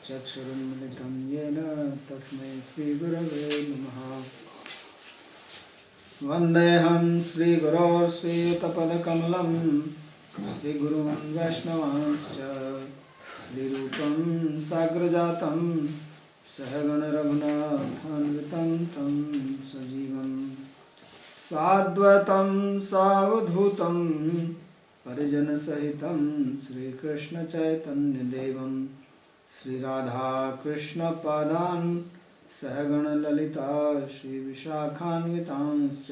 चक्षुरुन्मिलितं येन तस्मै श्रीगुरवे नमः। वन्देऽहं श्रीगुरोर्श्रीयुतपदकमलं श्रीगुरून् वैष्णवांश्च श्रीरूपं साग्रजातं सहगणरघुनाथान्वितं तं सजीवं साद्वैतं सावधूतं परिजनसहितं श्रीकृष्णचैतन्यदेवं श्रीराधाकृष्णपादान् सहगणललिता श्रीविशाखान्वितांश्च।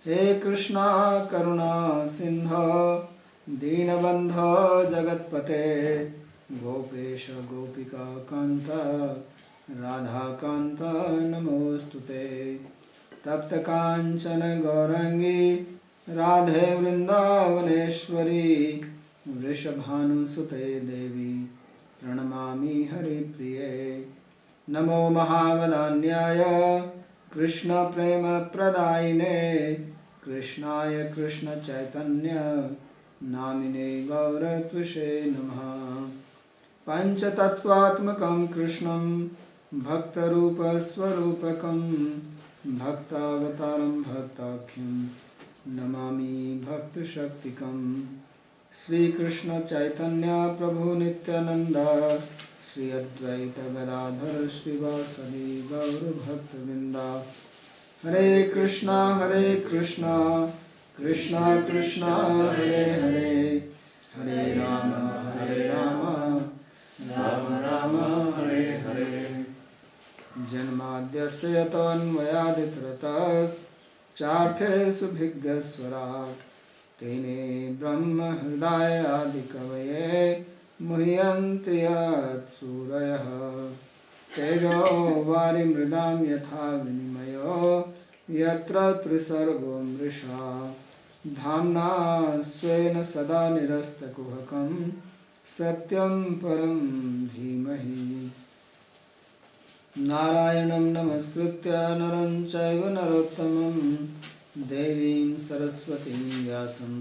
हे कृष्णा करुणा सिन्धो दीनबन्धो जगत्पते गोपेश गोपिका कान्त राधाकान्त नमोऽस्तुते। तप्त काञ्चन गौरांगी राधे वृन्दावनेश्वरी वृषभानुसुते देवी प्रणमामि हरिप्रिये। नमो महावदान्याय कृष्ण प्रेम प्रदायिने कृष्णाय कृष्ण चैतन्य नामिने गौरत्विषे नमः। पंचतत्वात्मकं कृष्णं भक्तरूपस्वरूपकं भक्तावतारं भक्ताख्यं नमामि भक्तशक्तिकम्। श्रीकृष्ण चैतन्य प्रभु नित्यानंद श्री अद्वैत गदाधर श्रीवासदि गौर भक्तवृंदा। हरे कृष्णा कृष्णा कृष्णा हरे हरे हरे राम राम राम हरे हरे। जन्माद्यस्य यतोऽन्वयादितरतश्चार्थेषु भिग्गस्वराट् तेने ब्रह्म हृदय आदिकवये मुह्यन्ति यत्सूरयः। तेजो वारिमृदां यथा विनिमयो यत्र त्रिसर्गो मृषा धाम्ना स्वेन सदा निरस्तकुहकं सत्यं परं धीमहि। नारायणं नमस्कृत्य नरं चैव नरोत्तमं देवीं सरस्वतीं व्यासं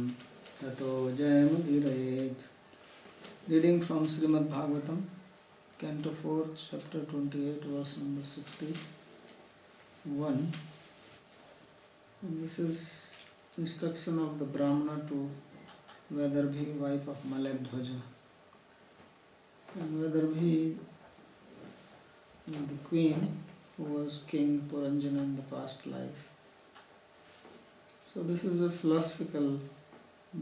ततो जयमुदीरयेत्। Reading from Srimad Bhagavatam, Canto 4, Chapter 28, verse number 61. And this is instruction of the Brahmana to Vedarbhi, wife of Maledhwaja. And Vedarbhi, the queen who was King Puranjana in the past life. So this is a philosophical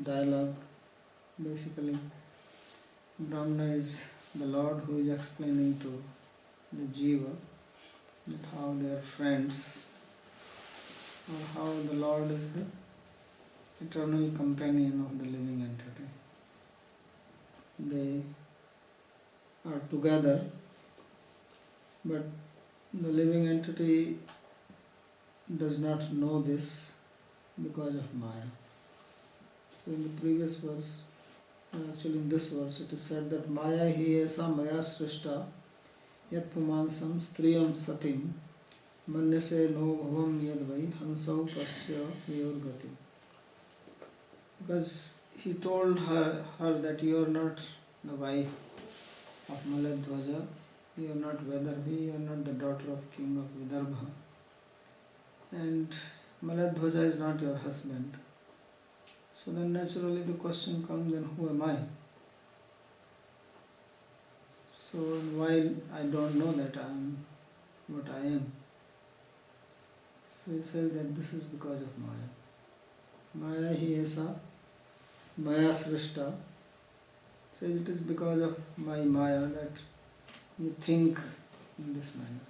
dialogue. Basically, Brahmana is the Lord who is explaining to the Jiva that how they are friends, or how the Lord is the eternal companion of the living entity. They are together, but the living entity does not know this because of Maya. So in the previous verse, actually in this verse, it is said that Maya hi esa maya srishta yat pumansam striyam satim manyase no bhavam yadvai hansau pasya viyorgati. Because he told her that you are not the wife of Maledhwaja, you are not Vedarbhi, you are not the daughter of king of Vidarbha, and Maledhwaja is not your husband. So then naturally the question comes, then who am I? So while I don't know that I am what I am, so he says that this is because of Maya. Maya hi esa maya srishta. So it is because of my Maya that you think in this manner.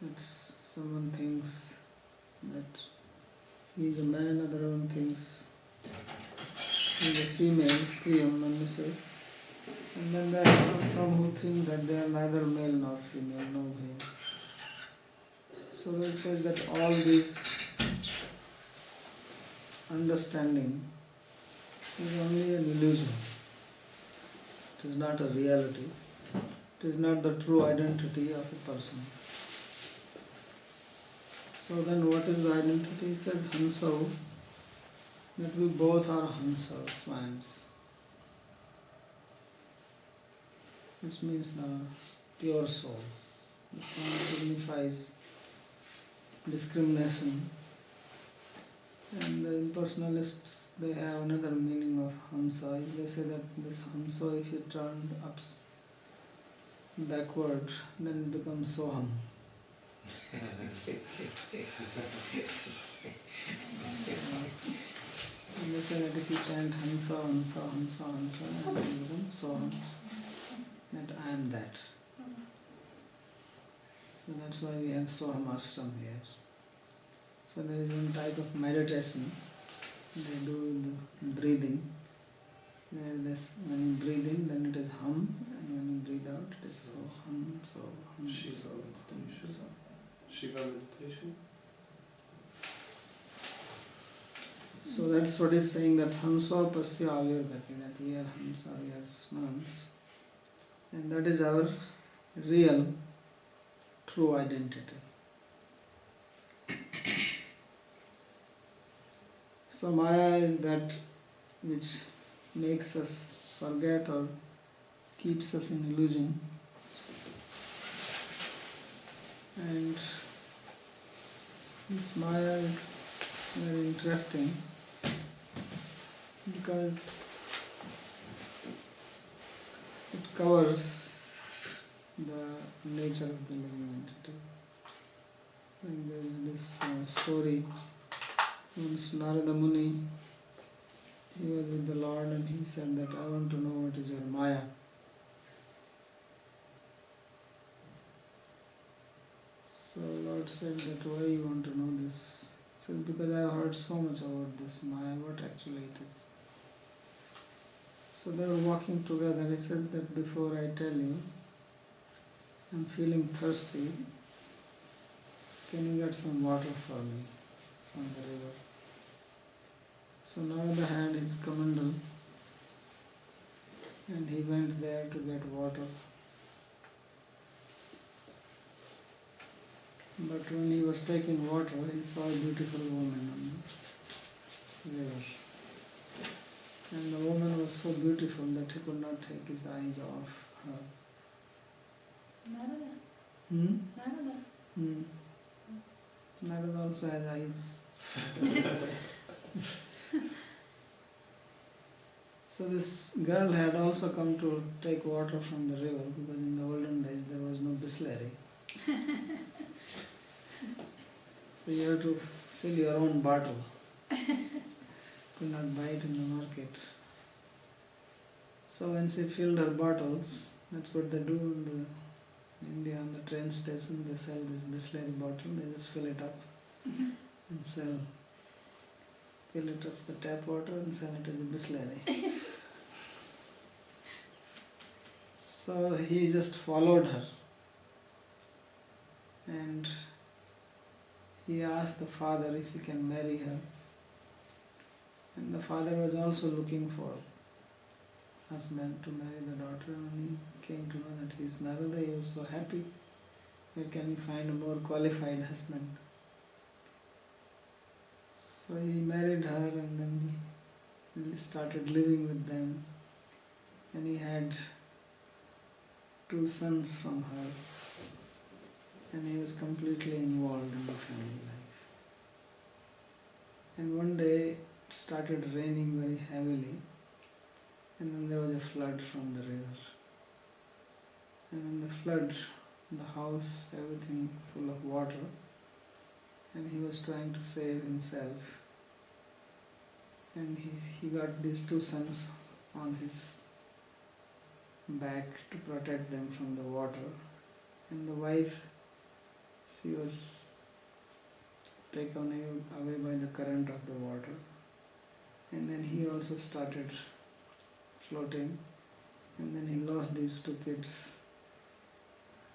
That someone thinks that he is a man, other one thinks he is a female, striyam manuse. And then there are some who think that they are neither male nor female, no male. So it says that all this understanding is only an illusion. It is not a reality. It is not the true identity of a person. So then what is the identity? It says Hansau, that we both are Hansa, swans. which means the pure soul. The soul signifies discrimination, and the impersonalists, they have another meaning of Hamsa. They say that this Hamsa, if you turn backward, then it becomes Soham. And they say that if you chant Hamsa, Hamsa, Hamsa, Hamsa, and it becomes Soham, that I am that. So that's why we have Soham Ashram here. So there is one type of meditation they do the breathing, where when you breathe in, then it is hum, and when you breathe out, it is so hum, so hum, so hum, so. Shiva meditation? So that's what is saying, that hamsa pasya avirgati, that we are hamsa, we are swans, and that is our real, true identity. So Maya is that which makes us forget or keeps us in illusion. And this Maya is very interesting because it covers the nature of the living entity. And there is this story. Once Narada Muni, he was with the Lord and he said that I want to know what is your Maya. So Lord said that why you want to know this? He said because I have heard so much about this Maya, what actually it is. So they were walking together. He says that before I tell you, I'm feeling thirsty. Can you get some water for me from the river? So Narada had his kamandal and he went there to get water. But when he was taking water, he saw a beautiful woman on the river. And the woman was so beautiful that he could not take his eyes off her. Narada? Narada? Narada also has eyes. So this girl had also come to take water from the river because in the olden days there was no Bisleri. So you have to fill your own bottle. Could not buy it in the market. So when she filled her bottles, that's what they do in India on the train station. They sell this Bisleri bottle. They just fill it up and sell. Fill it up the tap water and sell it as a Bisleri. So he just followed her and he asked the father if he can marry her. And the father was also looking for husband to marry the daughter. And when he came to know that he is Narada, he was so happy. Where can he find a more qualified husband? So he married her and then he started living with them. And he had 2 sons from her. And he was completely involved in the family life. And one day it started raining very heavily. And then there was a flood from the river. And in the flood, the house, everything full of water. And he was trying to save himself. And he got these 2 sons on his back to protect them from the water. And the wife, she was taken away by the current of the water. And then he also started floating. And then he lost these 2 kids.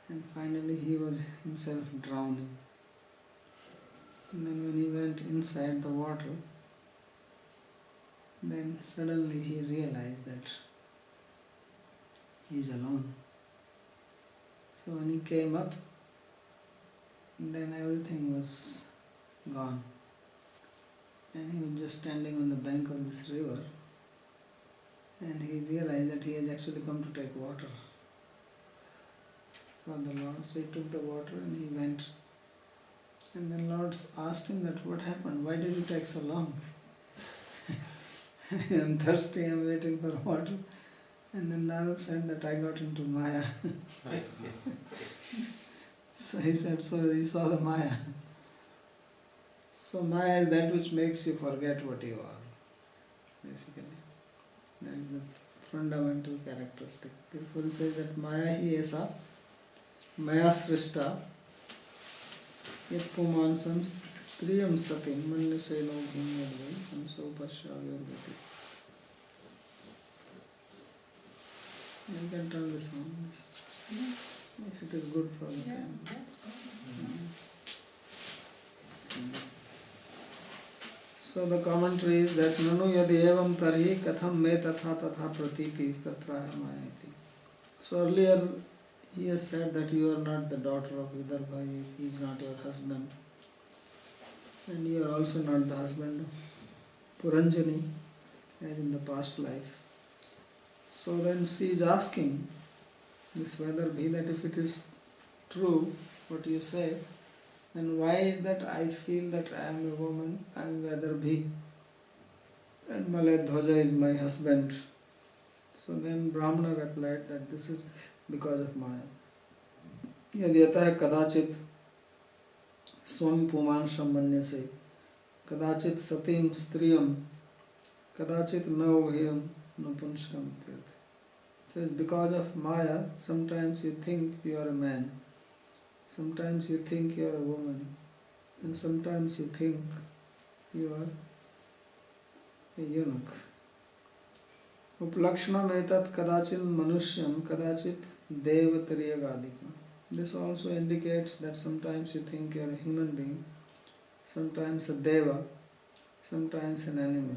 And finally he was himself drowning. And then when he went inside the water, then suddenly he realized that he is alone. So when he came up, then everything was gone. And he was just standing on the bank of this river. And he realized that he has actually come to take water. from the Lord. So he took the water and he went. And then Lord asked him that what happened? Why did you take so long? I am thirsty, I am waiting for water. And then Narad said that I got into Maya. So he said, so you saw the Maya. So Maya is that which makes you forget what you are, basically. That is the fundamental characteristic. Therefore he says that Maya hi esa, Maya srishta, yat pumansam striyam satim, manniseno bhumyadvai, hamso pasyavyarvati. You can turn this on, if it is good for the camera. So the commentary is that nanu yadi evam tarhi katham me tatha tatha pratiti tatraya mayati. So earlier he has said that you are not the daughter of Vidarbha, he is not your husband, and you are also not the husband of Puranjani as in the past life. So then she is asking this Vedarbhi that if it is true what you say, then why is that I feel that I am a woman, I am Vedarbhi, and Maledhwaja is my husband? So then Brahmana replied that this is because of Maya. Yadyatah kadachit swam pumansham manyase kadachit satim striyam kadachit na ubhayam napunskam ityartha. Says because of Maya, sometimes you think you are a man, sometimes you think you are a woman, and sometimes you think you are a eunuch. Uplakshanam etat kadachit manushyam kadachit devataryagadikam. This also indicates that sometimes you think you are a human being, sometimes a deva, sometimes an animal.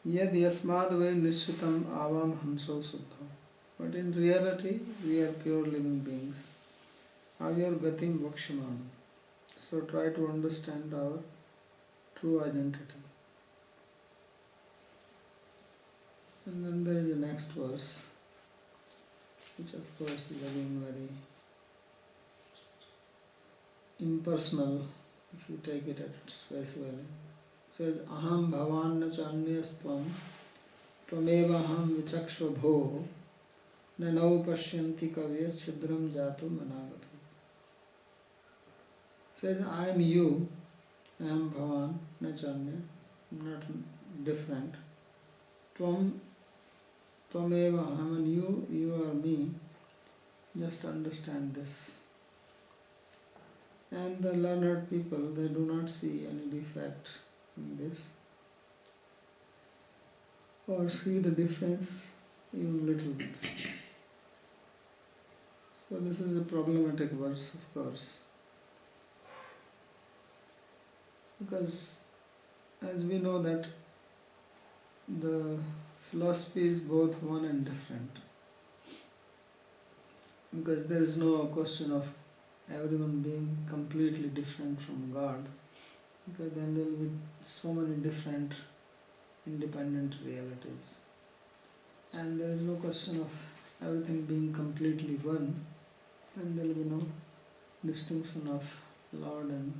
Yad yasmad ve nishchitam avam hamso suddham. But in reality, we are pure living beings. Avyar gatim vakshaman. So try to understand our true identity. And then there is the next verse, which of course is again very impersonal if you take it at its face value. It says, aham bhavan na chanyastvam tvameva aham vichaksha bho na nau pashyanti kavyas chidram jatu managati. It says, I am you, I am bhavan na chanya, I am not different. Tvameva aham, and you are me. Just understand this. And the learned people, they do not see any defect in this, or see the difference even little bit. So this is a problematic verse, of course, because as we know that the philosophy is both one and different, because there is no question of everyone being completely different from God, because then there will be so many different independent realities, and there is no question of everything being completely one, and there will be no distinction of Lord and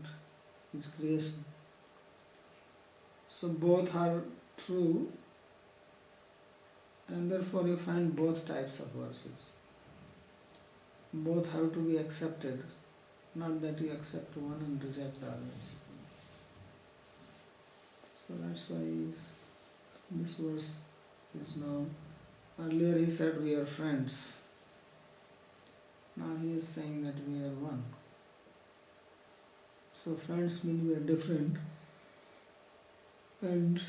His creation. So both are true, and therefore you find both types of verses. Both have to be accepted, not that you accept one and reject the others. So that's why this verse is now, earlier he said we are friends, now he is saying that we are one. So friends mean we are different, and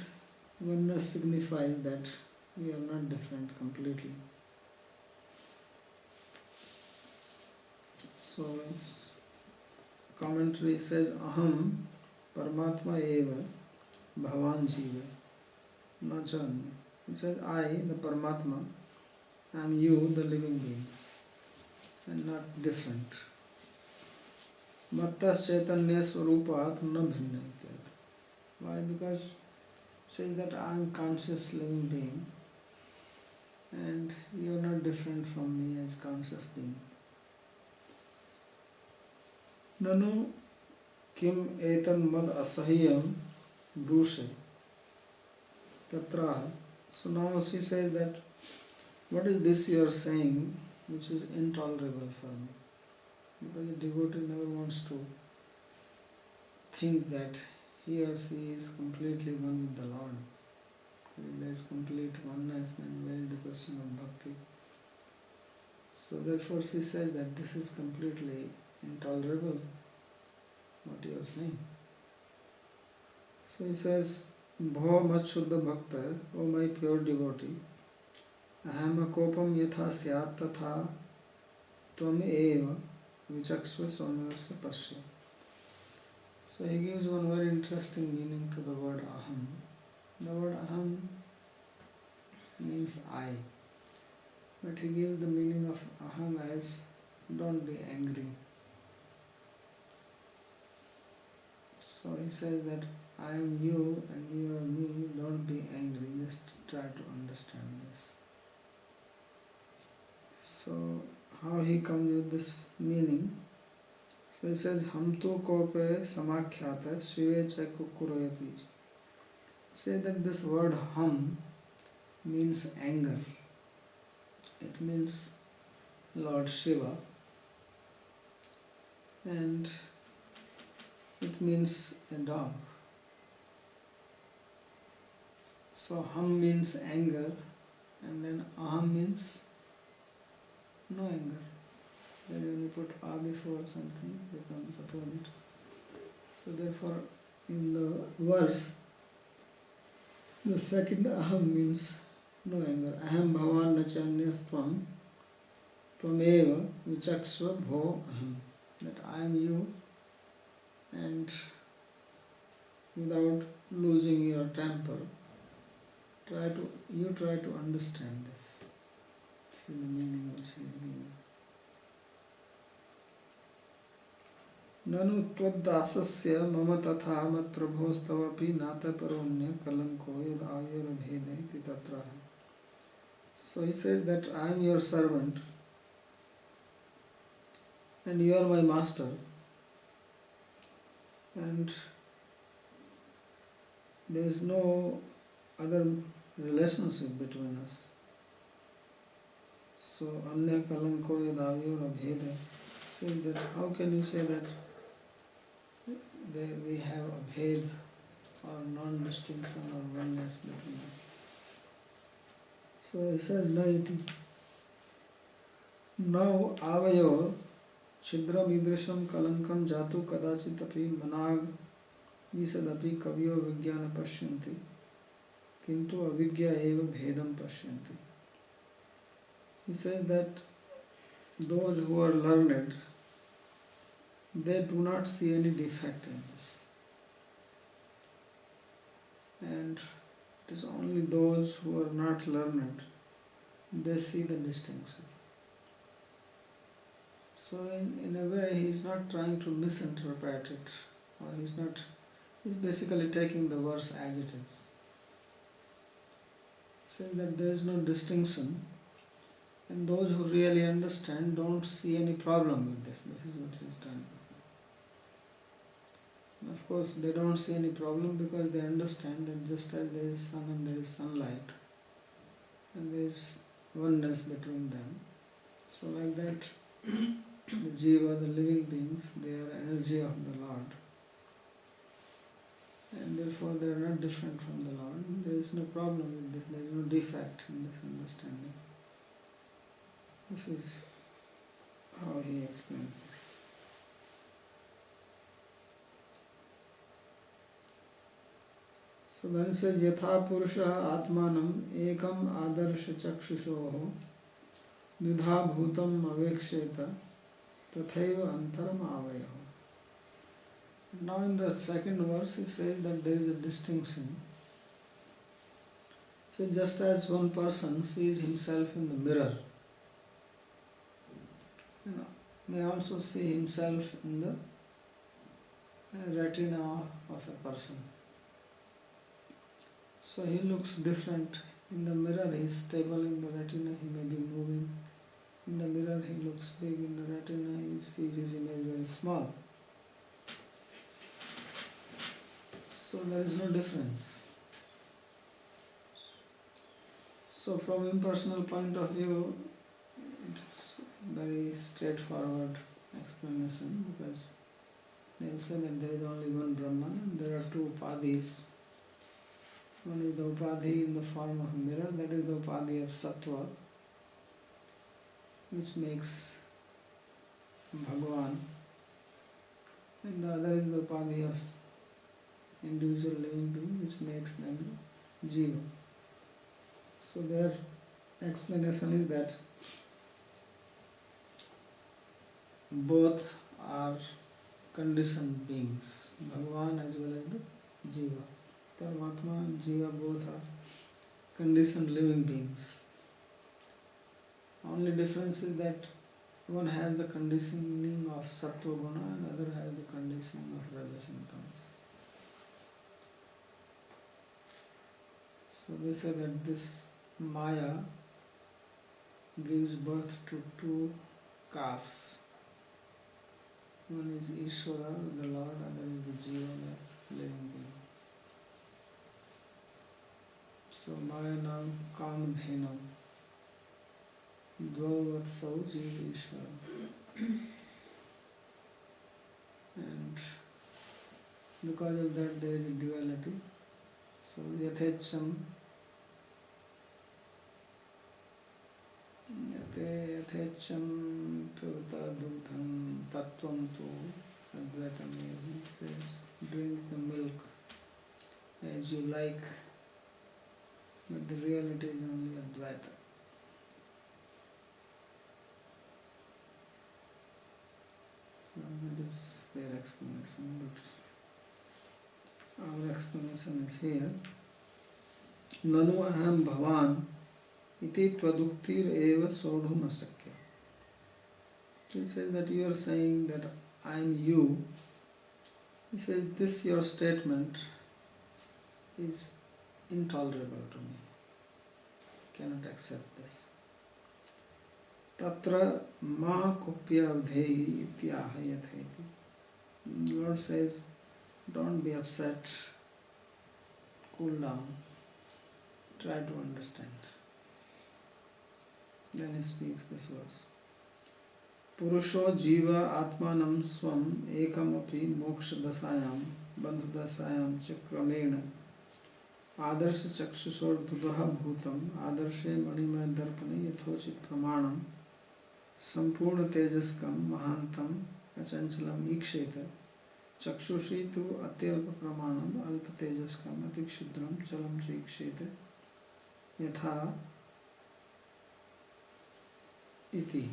oneness signifies that we are not different completely. So commentary says, aham paramatma eva bhavan jiva nachan. It says, I, the Paramatma, am you, the living being, and not different. Mattas chaitanya swarupat na bhinna. Why? Because it says that I am conscious living being, and you are not different from me as conscious being. Nanu kim etan mad asahyam brushe tatra. So now she says that what is this you are saying which is intolerable for me? Because a devotee never wants to think that he or she is completely one with the Lord. If there is complete oneness, then where is the question of bhakti? So therefore she says that this is completely intolerable, what you are saying. So he says, Bho Matshuddha Bhakta, O my pure devotee, Aham Akopam Yatha Syat Tatha Tvam Eva Vichakshva Swamarsa Pasya. So he gives one very interesting meaning to the word Aham. The word Aham means I, but he gives the meaning of Aham as don't be angry. So he says that I am you and you are me, don't be angry, just try to understand this. So how he comes with this meaning? So he says, Ham tu kope samakhyata shive cha kukuroya pij. Say that this word hum means anger. It means Lord Shiva, and it means a dog. So hum means anger, and then aham means no anger. Then when you put a before something, it becomes opposite. So therefore in the verse, the second aham means no anger. Aham bhavan nachanyastvam tvameva vichakshva bho aham. That I am you, and without losing your temper, try to understand this. See the meaning which he is giving. Nanu tvad dasasya mama tatha mat prabhostavapi nata paronya kalanko yad avyara bheda iti tatra. So he says that I am your servant and you are my master, and there is no other relationship between us. So anya kalanko yad avyara bheda says that how can you say that we have a bhed or non-distinction or oneness between us? So he says, Naiti. Now avayo chidram idrisham kalankam jatu kadachitapi manag visadapi kavyo vijnana pashyanti kintu avigya eva bhedam pashyanti. He says that those who are learned, they do not see any defect in this. And it is only those who are not learned, they see the distinction. So in a way he is not trying to misinterpret it, or he's basically taking the verse as it is. Saying that there is no distinction, and those who really understand don't see any problem with this. This is what he is trying to say. And of course they don't see any problem because they understand that just as there is sun and there is sunlight, and there is oneness between them, so like that the jiva, the living beings, they are energy of the Lord, and therefore they are not different from the Lord. There is no problem with this, there is no defect in this understanding. This is how he explains this. So then it says, Yatha Purusha Atmanam Ekam Adarsha Chakshushoho Dudha Bhutam Aveksheta Tathaiva Antaram Avayaho. Now in the second verse he says that there is a distinction. So just as one person sees himself in the mirror, may also see himself in the retina of a person. So he looks different In the mirror he is stable, in the retina he may be moving. In the mirror he looks big, in the retina he sees his image very small. So there is no difference. So from impersonal point of view, it is very straightforward explanation, because they will say that there is only one Brahman and there are two upadhis. One is the upadhi in the form of a mirror, that is the upadhi of sattva, which makes Bhagavan, and the other is the upadhi of individual living being, which makes them jiva. So their explanation is that both are conditioned beings, Bhagavan as well as the jiva. Paramatma and jiva both are conditioned living beings. Only difference is that one has the conditioning of sattva guna and other has the conditioning of rajas and tamas. So they say that this Maya gives birth to two calves. One is Ishvara, the Lord, other is the Jiva, the living being. So Maya now Kamadhena, Dvau Vatsau Jiva Ishvara. And because of that there is a duality. So Yathecham Purta Dugdham Tattvam Tu Advaitam. He says, drink the milk as you like, but the reality is only Advaita. So that is their explanation, but our explanation is here. Nanu aham bhavan iti tvaduktir eva sodhum asakya. He says that you are saying that I am you. He says this your statement is intolerable to me. Cannot accept this. Tatra ma kopya avdhehi ityahayathaiti. The Lord says, don't be upset, cool down, try to understand. Then he speaks this verse. Purusho jiva atmanam swam ekamapi moksha dasayam bandhu dasayam chakramena आदर्श चक्षुषोर दुदहा भूतम आदर्शे मणिमय दर्पणे यथोचित प्रमाणम संपूर्ण तेजस्कम महांतम अचंचलम ईक्षेत चक्षुषी तु अत्यल्प प्रमाणम अल्प तेजस्कम अति क्षुद्रम चलम च ईक्षेत यथा इति.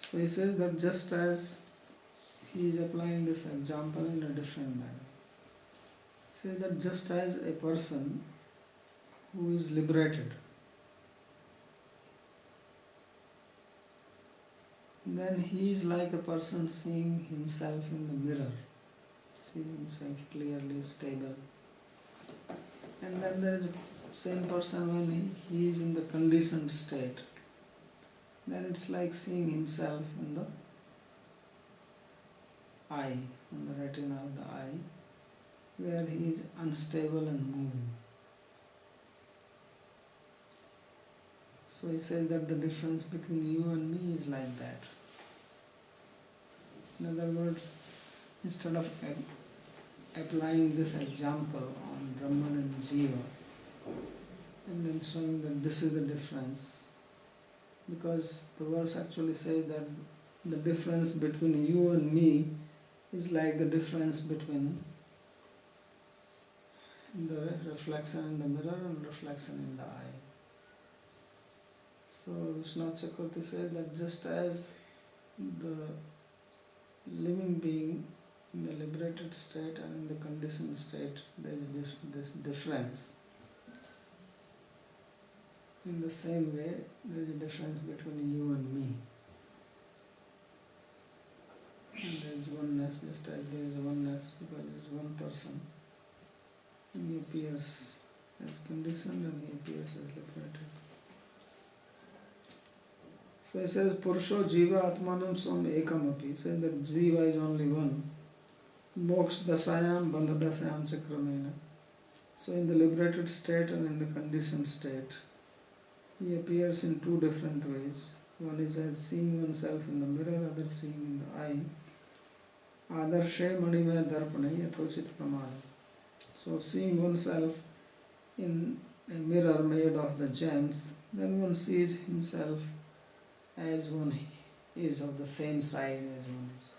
So he says that just as he is applying this example in a different manner. Say that just as a person who is liberated, then he is like a person seeing himself in the mirror, sees himself clearly, stable. And then there is a same person when he is in the conditioned state. Then it's like seeing himself in the eye, on the retina of the eye, where he is unstable and moving. So he says that the difference between you and me is like that. In other words, instead of applying this example on Brahman and Jiva, and then showing that this is the difference, because the verse actually says that the difference between you and me is like the difference between the reflection in the mirror and reflection in the eye. So Vishwanath Chakravarti says that just as the living being in the liberated state and in the conditioned state there is this difference, in the same way there is a difference between you and me. And there is oneness, just as there is oneness because there is one person. He appears as conditioned and he appears as liberated. So he says, Purusho Jiva Atmanam Swam Ekam Api. He says that Jiva is only one. Moksha Dasayam Bandha Dasayam Chakramena. So in the liberated state and in the conditioned state, he appears in two different ways. One is as seeing oneself in the mirror, other seeing in the eye. Adarshe Manimaya Darpane Yathochit Pramana. So seeing oneself in a mirror made of the gems, then one sees himself as one is of the same size as one is,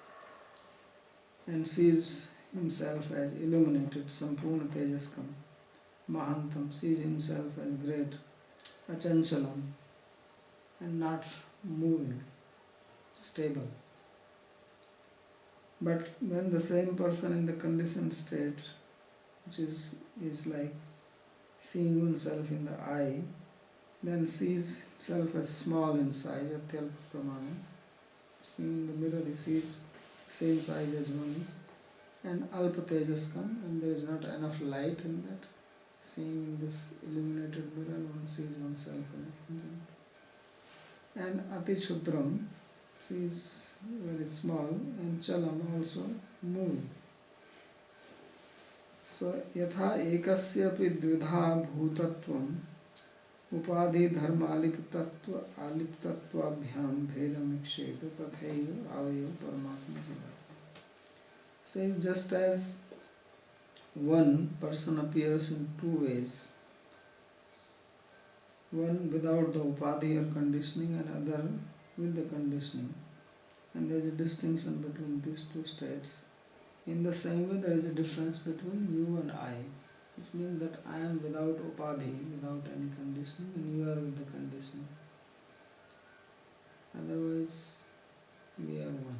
and sees himself as illuminated, Sampurna Tejaskam, Mahantam, sees himself as great, Achanchalam, and not moving, stable. But when the same person in the conditioned state, which is like seeing oneself in the eye, then sees himself as small in size, Atyalpa Pramana. Seeing the mirror, he sees same size as one is, and Alpa Tejaskam, and there is not enough light in that. Seeing in this illuminated mirror, one sees oneself and Ati Chudram sees very small, and Chalam also moving. So Yatha Ekasyapi Dvidha Bhutatvam Upadhi Dharma Aliptattvabhyam Bhedamiksheta Tathaiva Avayo Paramatma Jiva. So just as one person appears in two ways, one without the upadhi or conditioning and other with the conditioning, and there is a distinction between these two states. In the same way, there is a difference between you and I, which means that I am without upadhi, without any conditioning, and you are with the conditioning. Otherwise, we are one.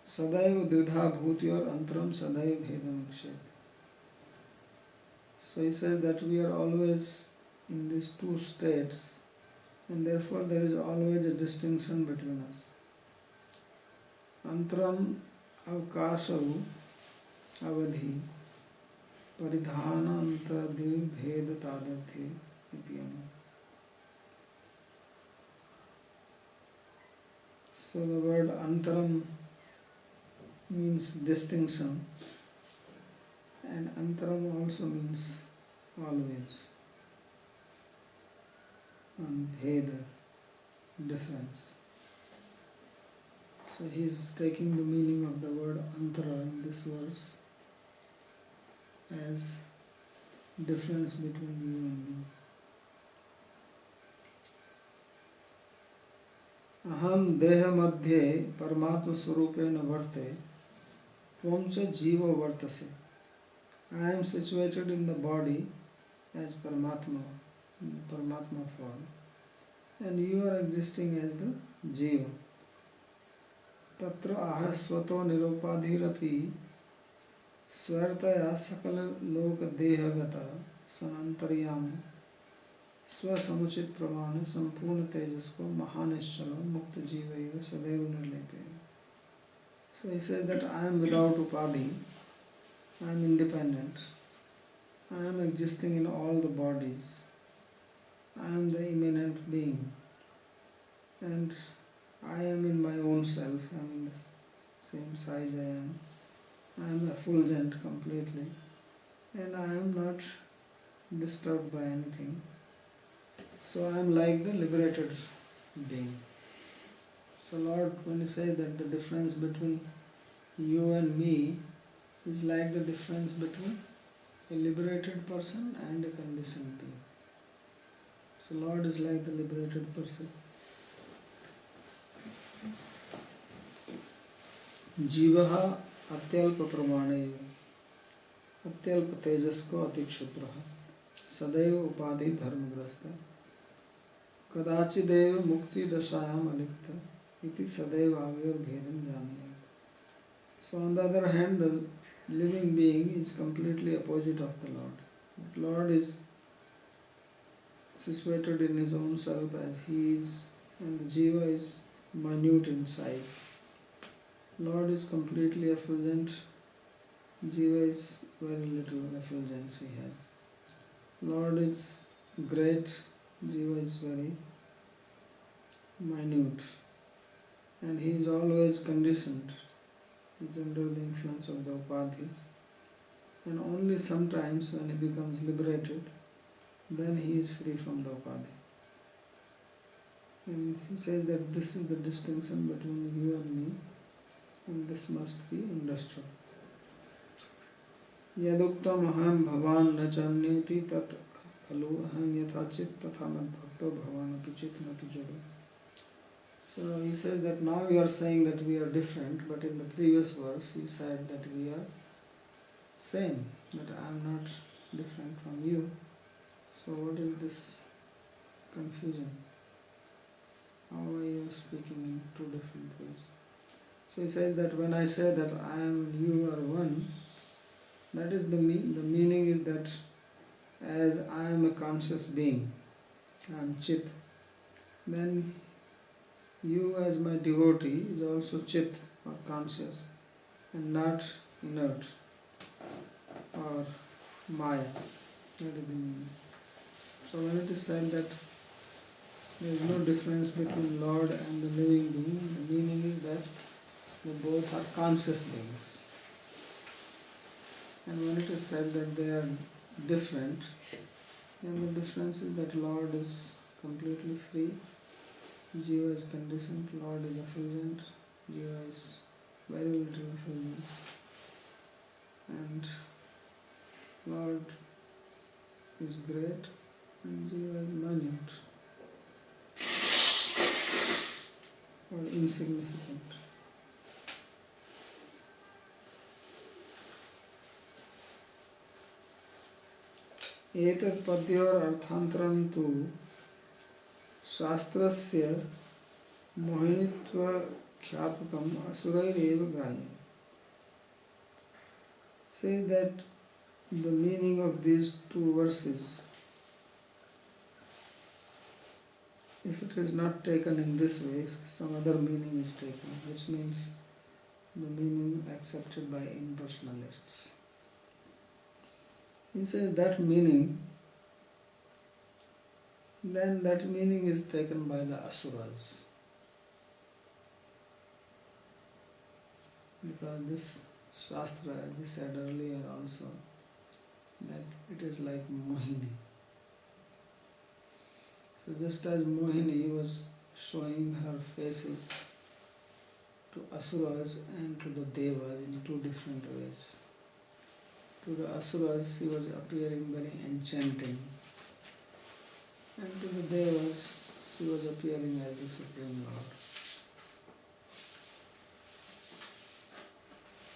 Sadaiva dvidha bhutyor antram sadaiva bhedam ikshet. So he says that we are always in these two states, and therefore there is always a distinction between us. Antram avkashavu avadhi paridhanantadiv bheda tadarthi ityam. So the word antaram means distinction, and antaram also means always, and bheda, difference. So he is taking the meaning of the word antara in this verse as difference between you and me. Aham deha madhye paramatma swarupena varte tvam cha jiva vartase. I am situated in the body as Paramatma, in the Paramatma form, and you are existing as the Jiva. Tatra ahasvato nirupadhirapi swartaya sakala loka dehagata sanantaryam swasamuchit pramana sampurna tejasko mahaneschalo mukta jivaiva sadaiva nirlepeva. So he says that I am without upadhi, I am independent, I am existing in all the bodies, I am the immanent being, and I am in my own self, I am in the same size I am effulgent completely, and I am not disturbed by anything. So I am like the liberated being. So Lord, when you say that the difference between you and me is like the difference between a liberated person and a conditioned being. So Lord is like the liberated person. Jivaha atyalpa pramane atyalpa tejasko atikshudraha sadaiva upadhi dharmagrasta kadachideva mukti dashayam alikta iti sadaiva avyor bhedam janiya. So on the other hand, the living being is completely opposite of the Lord. The Lord is situated in his own self as he is, and the jiva is minute in size. Lord is completely effulgent. Jiva is very little effulgence he has. Lord is great. Jiva is very minute. And he is always conditioned. He is under the influence of the upadhis. And only sometimes when he becomes liberated, then he is free from the upadhi. And he says that this is the distinction between you and me, and this must be understood. Yaduktam aham bhavan na channeti tat khalu aham yathachit tatha mad bhakto bhavan apichit na tujaba. So he says that now you are saying that we are different, but in the previous verse you said that we are same, that I am not different from you. So what is this confusion? How are you speaking in two different ways? So he says that when I say that I am and you are one, that is the meaning is that as I am a conscious being, I am Chit, then you as my devotee is also Chit or conscious and not inert or Maya. That is the meaning. So when it is said that there is no difference between Lord and the living being, the meaning is that they both are conscious beings. And when it is said that they are different, then the difference is that Lord is completely free, Jiva is conditioned, Lord is effulgent, Jiva is very little effulgence, and Lord is great and Jiva is minute or insignificant. एतत् पद्योर अर्थांतरं तु शास्त्रस्य मोहिनीत्व ख्यापकम् असुरैरेव ग्राह्यम्. Say that the meaning of these two verses, if it is not taken in this way, some other meaning is taken, which means the meaning accepted by impersonalists. He says that meaning, then that meaning is taken by the asuras. Because this Shastra, as he said earlier also, that it is like Mohini. So just as Mohini was showing her faces to asuras and to the devas in two different ways. To the asuras she was appearing very enchanting, and to the devas she was appearing as the Supreme Lord.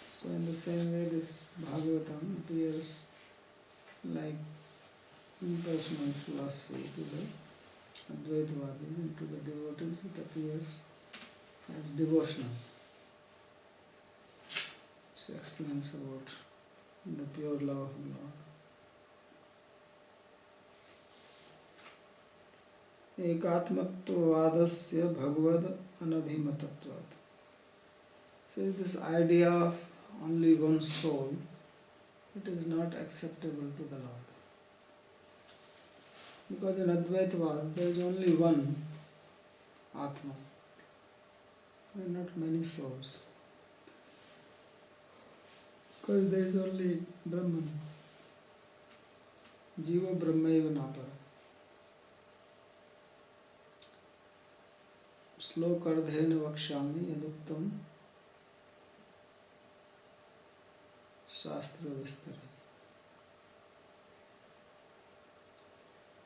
So in the same way this Bhagavatam appears like impersonal philosophy to the Advaitavadis, and to the devotees it appears as devotional. She explains about the pure love of the Lord. Ekatmattvadasya bhagavad anabhimattatvat. So this idea of only one soul, it is not acceptable to the Lord. Because in Advaitavad there is only one Atma. There are not many souls. Because there is only Brahman. Jiva Brahmaiva Napara. Slokardhena Vakshami Yaduktam Shastra Vistara.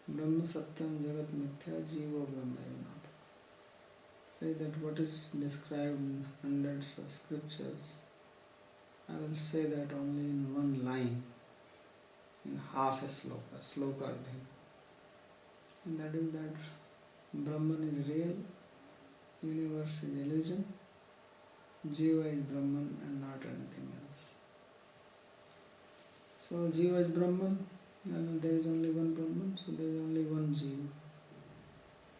Brahma Satyam Jagat Mithya Jiva Brahmaiva Napara. Say that what is described in hundreds of scriptures, I will say that only in one line, in half a sloka, slokardhena. And that is that Brahman is real, universe is illusion, Jiva is Brahman and not anything else. So Jiva is Brahman, and there is only one Brahman, so there is only one Jiva.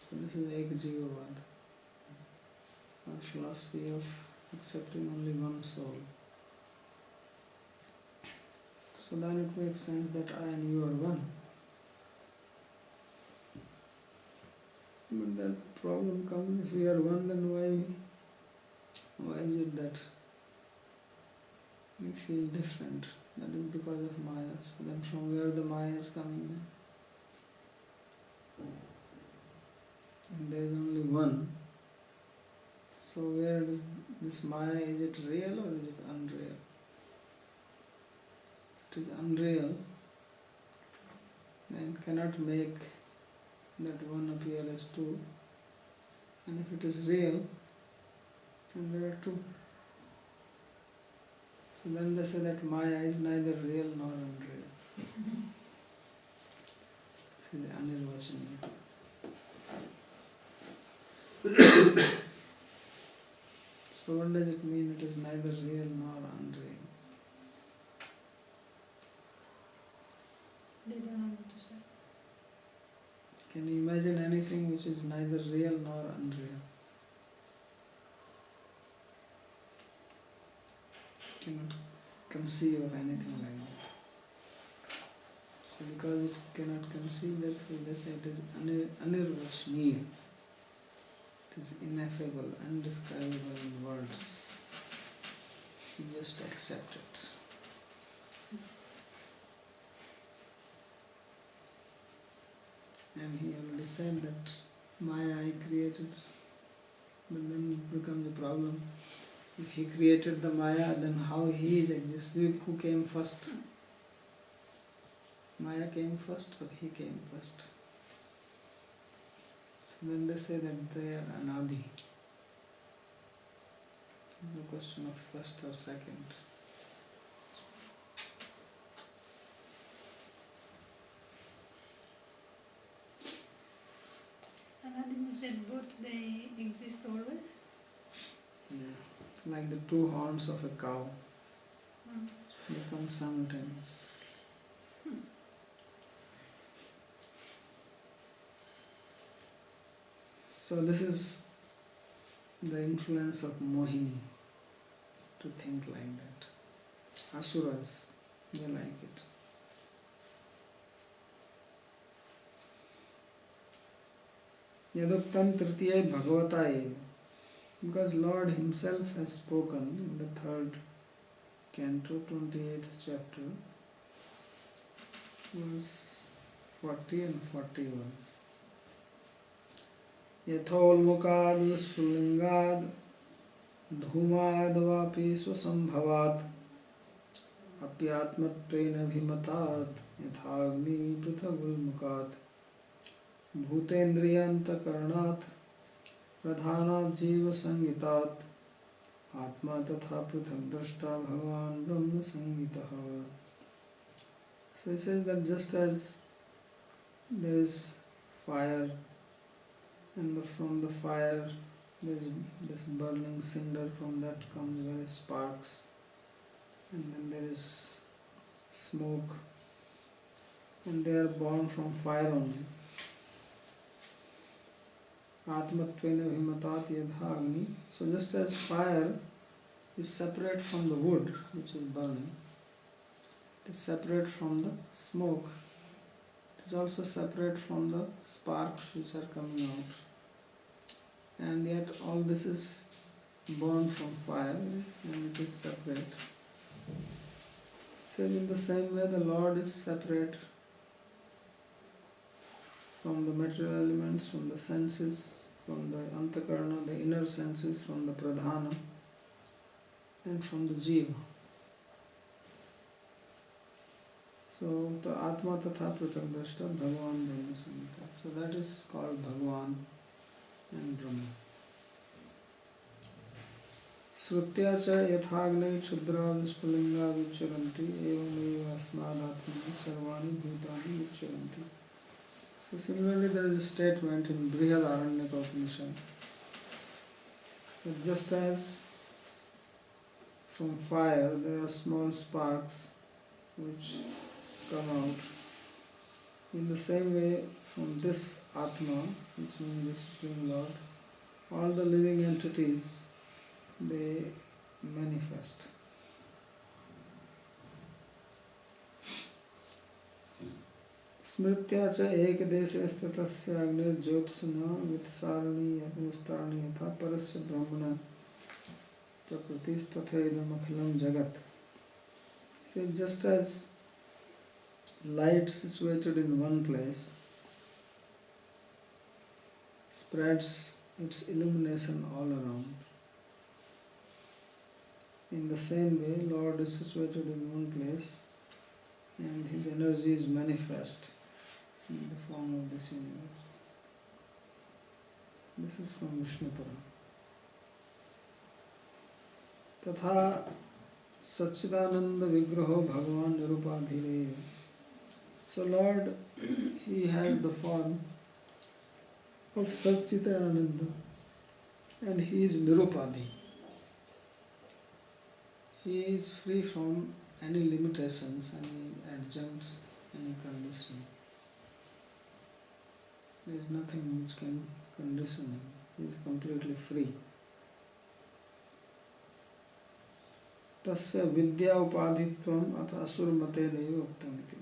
So this is Ek Jivavad, or philosophy of accepting only one soul. So then it makes sense that I and you are one. But that problem comes, if we are one, then why is it that we feel different? That is because of Maya. So then from where the Maya is coming then? And there is only one. So where is this Maya? Is it real or is it unreal? If it is unreal, then it cannot make that one appear as two. And if it is real, then there are two. So then they say that Maya is neither real nor unreal. This is Anirvachaniya. So what does it mean it is neither real nor unreal? They don't know what to say. Can you imagine anything which is neither real nor unreal? Cannot conceive of anything like that. So because it cannot conceive, therefore they say it is anirvachaniya. It is ineffable, indescribable in words. You just accept it. And he already said that Maya I created, but then it becomes a problem. If he created the Maya, then how he is existing? Who came first? Maya came first or he came first? So then they say that they are anadi. No question of first or second. Another means that both they exist always. Yeah. Like the two horns of a cow Mm. become simultaneous. So this is the influence of Mohini, to think like that. Asuras, they like it. Yaduktam Tritiya Bhagavata eva. Because Lord Himself has spoken in the 3rd Canto, 28th chapter, verse 40 and 41. यथोल्मुखाद् स्फुलिङ्गाद् धूमाद् वापि स्वसम्भवात् अप्यात्मत्वेन अभिमतात् यथाग्नि पृथगुल्मुखात् भूतेन्द्रियान्तःकरणात् प्रधानात् जीवसंहितात् आत्मा तथा पृथक् द्रष्टा भगवान् ब्रह्म संहितः. So he says that just as there is fire, and from the fire there is this burning cinder, from that comes various sparks, and then there is smoke, and they are born from fire only. Atmatvena vimatat yadha agni. So just as fire is separate from the wood which is burning, it is separate from the smoke, it is also separate from the sparks which are coming out, and yet all this is born from fire and it is separate. So in the same way the Lord is separate from the material elements, from the senses, from the antakarana, the inner senses, from the pradhana, and from the jiva. So the Atma Tatha Pratak Drashta Bhagavan Brahma Samhita. So that is called Bhagavan and Brahma. Srutya cha yathagne chudra vispulinga vicharanti evameva asmadhatmani sarvani bhutani vicharanti. So similarly there is a statement in Brihadaranyaka Upanishad that just as from fire there are small sparks which come out, in the same way from this Atma, which means the Supreme Lord, all the living entities they manifest. स्मृत्या च एकदेशे स्थितस्य अग्निर्ज्योत्स्ना वित्सारणी यत्नुस्तारणी यथा परस्य ब्रह्मण प्रकृतिस्तथैदमखिलं जगत्. So just as light situated in one place spreads its illumination all around, in the same way Lord is situated in one place and his energy is manifest in the form of this universe. This is from Vishnu Purana. तथा Satchidananda Vigraho Bhagavan Nirupadhirev. So Lord, he has the form of Satchidananda and he is Nirupadhi. He is free from any limitations, any adjuncts, any conditioning. There is nothing which can condition him. He is completely free. Tasya vidya upadhitvam atha asurmate naiva uktam iti.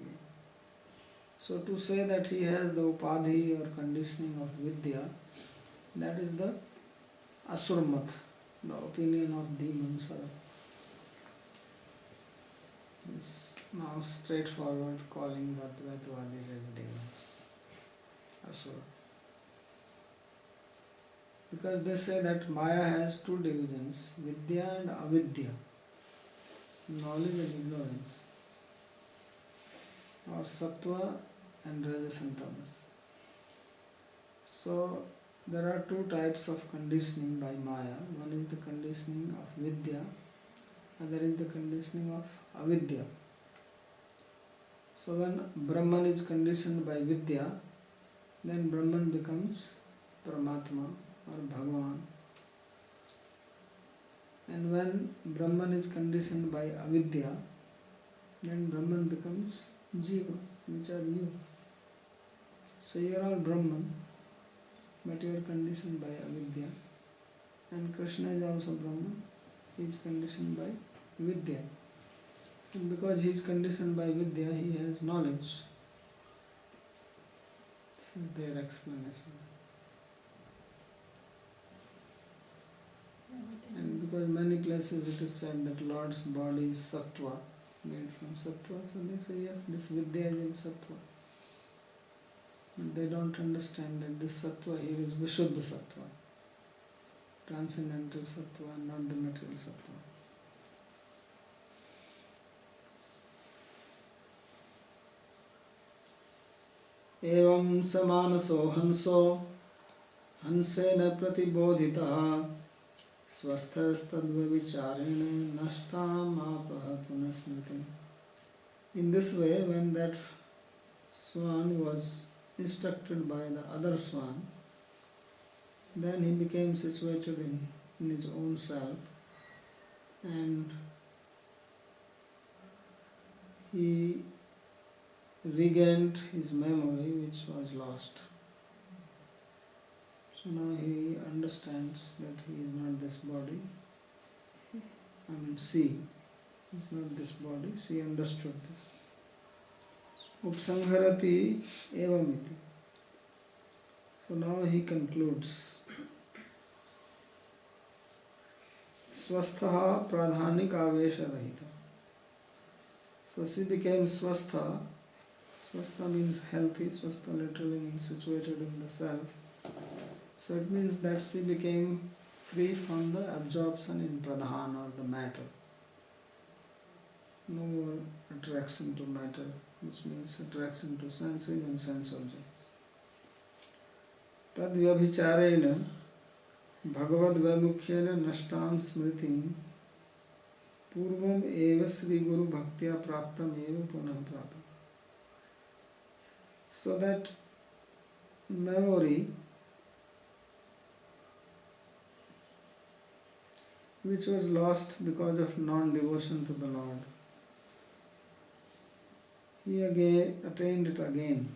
So to say that he has the upadhi or conditioning of vidya, that is the asurmat, the opinion of demons. Is now straightforward calling the Advaitavadis as demons, asura. Because they say that Maya has two divisions, vidya and avidya, knowledge and ignorance, or sattva and rajas and tamas. So there are two types of conditioning by Maya. One is the conditioning of vidya, other is the conditioning of avidya. So when Brahman is conditioned by vidya, then Brahman becomes Paramatma or Bhagavan. And when Brahman is conditioned by avidya, then Brahman becomes Jiva, which are you. So you are all Brahman, but you are conditioned by avidya. And Krishna is also Brahman, he is conditioned by vidya. And because he is conditioned by vidya, he has knowledge. This is their explanation. And because many places it is said that Lord's body is sattva, made from sattva, so they say yes, this vidya is in sattva. But they don't understand that this sattva here is Vishuddha sattva, transcendental sattva, not the material sattva. एवं समानसो हंसो हंसेन प्रतिबोधितः स्वस्थस्तद्व्यभिचारेण नष्टामापः पुनः स्मृतिम्. In this way, when that swan was instructed by the other swan, then he became situated in his own self and he regained his memory which was lost. So now he understands that he is not this body. She is not this body. She understood this. Upsangharati evamiti. So now he concludes. Swastha pradhanik avesha rahita. So she became swastha. Swastha means healthy. Swastha literally means situated in the self. So it means that she became free from the absorption in pradhan or the matter. No more attraction to matter, which means attraction to senses and sense objects. Tad vyabhicharena bhagavad vaimukhyena nashtam smritim purvam eva sri guru bhaktya praptam eva punah prapam. So that memory which was lost because of non-devotion to the Lord, he again attained it again.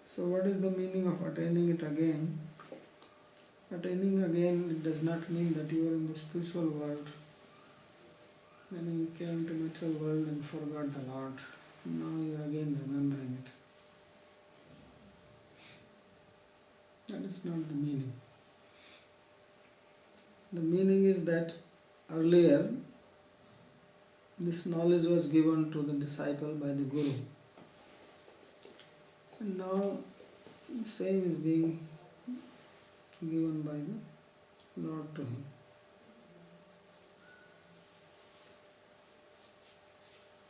So what is the meaning of attaining it again? Attaining again, it does not mean that you are in the spiritual world. Then you came to material world and forgot the Lord. Now you are again remembering it. That is not the meaning. The meaning is that earlier this knowledge was given to the disciple by the Guru. And now the same is being given by the Lord to him.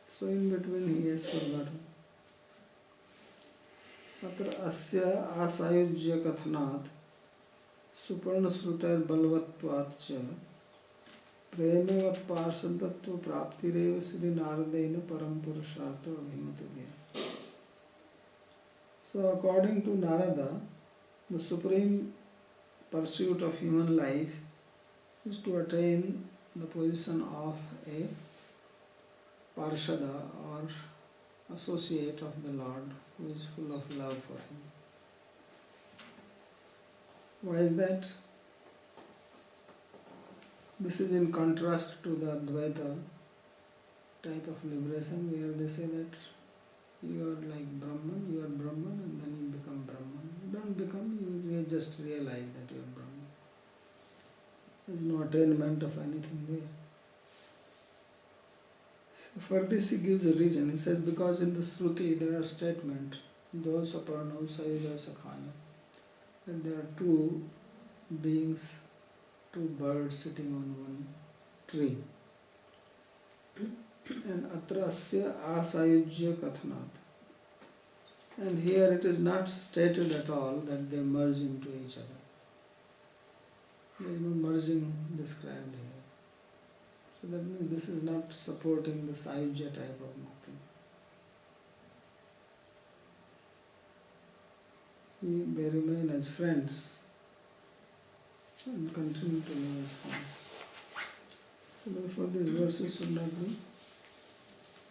So in between he has forgotten. अत्र अस्य आसायुज्य कथनात् सुपर्ण श्रुतेर बलवत्वात् च प्रेमवत् पार्षदत्व प्राप्तिरेव श्री नारदेन परम पुरुषार्थो अभिमतो गया. So according to Narada, the supreme pursuit of human life is to attain the position of a parshada or associate of the Lord who is full of love for him. Why is that? This is in contrast to the Advaita type of liberation where they say that you are like Brahman, you are Brahman and then you become Brahman. You don't become, you just realize that you are Brahman. There is no attainment of anything there. So for this he gives a reason. He says because in the Shruti there are statements, those aparno sayuja sakhaya, that there are two beings, two birds sitting on one tree. And atra asya asayujya kathanat. And here it is not stated at all that they merge into each other. There is no merging described here. So that means this is not supporting the Sayujya type of mukti. They remain as friends and continue to live as friends. So therefore these verses should not be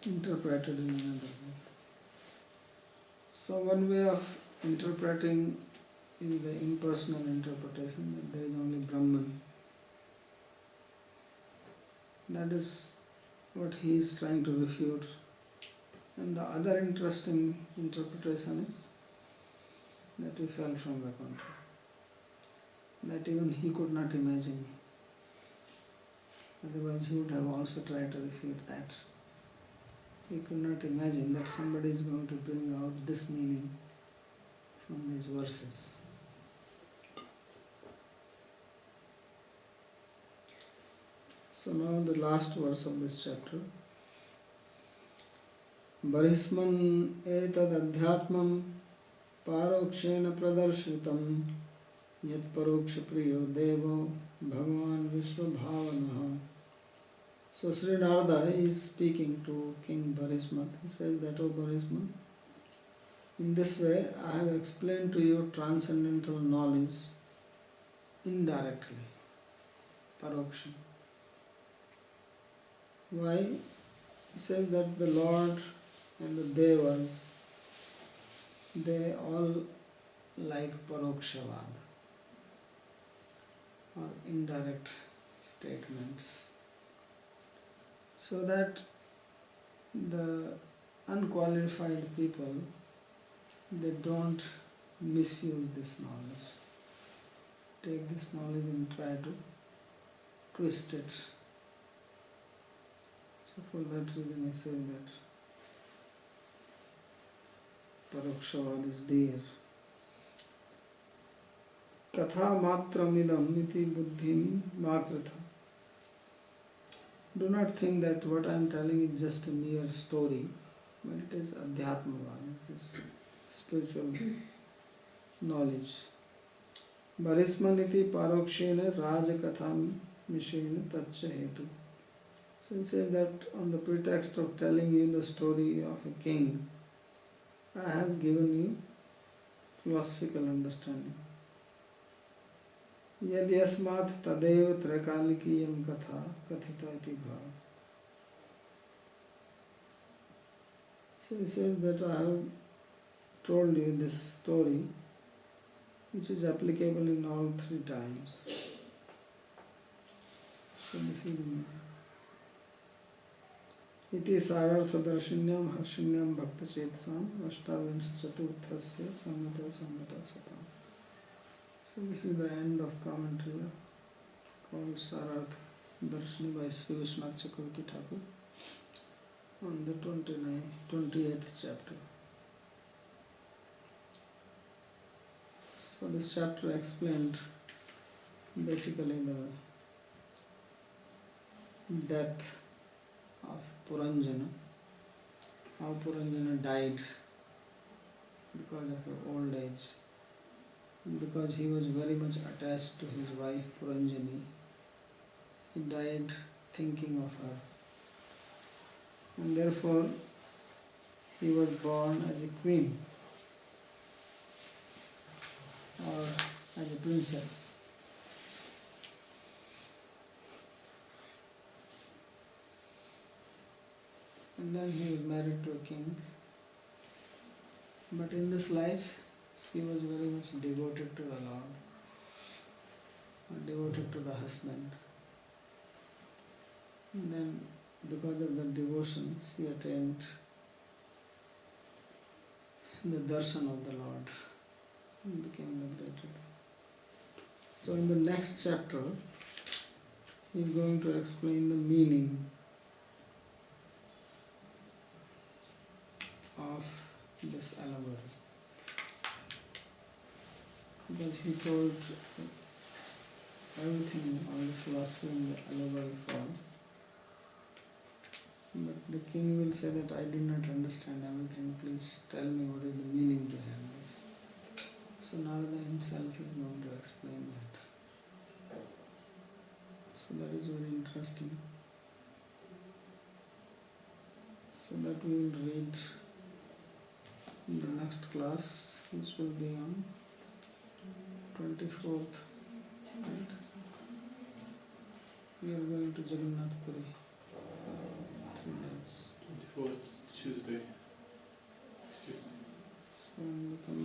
interpreted in another way. So one way of interpreting is the impersonal interpretation, that there is only Brahman. That is what he is trying to refute. And the other interesting interpretation is that he fell from Vaikuntha. That even he could not imagine. Otherwise he would have also tried to refute that. He could not imagine that somebody is going to bring out this meaning from these verses. So now the last verse of this chapter. Barisman etad adhyatmam parokshena pradarshritam yat paroksha priyo devo bhagavan vishwabhavanaha. So Sri Narada is speaking to King Barisman. He says that, O Barisman, in this way I have explained to you transcendental knowledge indirectly, paroksha. Why? He says that the Lord and the Devas, they all like parokshavad or indirect statements, so that the unqualified people, they don't misuse this knowledge, take this knowledge and try to twist it. So for that reason I say that parokshavad is dear. Katha matramidam iti buddhim makritha. Do not think that what I am telling is just a mere story, but it is adhyatmavad, it is spiritual knowledge. Barismaniti parokshena rajakatham mishena tacha hetu. So he says that on the pretext of telling you the story of a king, I have given you philosophical understanding. Yad yasmat tadeva trakalikiyam katha kathita iti bhava. So he says that I have told you this story which is applicable in all three times. So this is the meaning. Iti sarartha darshinyam harshinyam bhakta chetsam ashtavinsa chaturthasya samata samata satam. So this is the end of commentary called Sarartha Darshini by Sri Vishwanath Chakravarti Thakur on the 28th chapter. So this chapter explained basically the death of Puranjana, how Puranjana died because of the old age, and because he was very much attached to his wife Puranjani, he died thinking of her, and therefore he was born as a queen or as a princess. And then he was married to a king. But in this life, she was very much devoted to the Lord, or devoted to the husband. And then, because of the devotion, she attained the darshan of the Lord and became liberated. So in the next chapter, he is going to explain the meaning of this allegory, because he told everything, all the philosophy in the allegory form, but the king will say that I do not understand everything, please tell me what is the meaning behind this. So Narada himself is going to explain that. So that is very interesting. So that we will read in the next class, which will be on 24th. Right? We are going to Jagannath Puri. 3 days. 24th, Tuesday. Excuse me. So when we come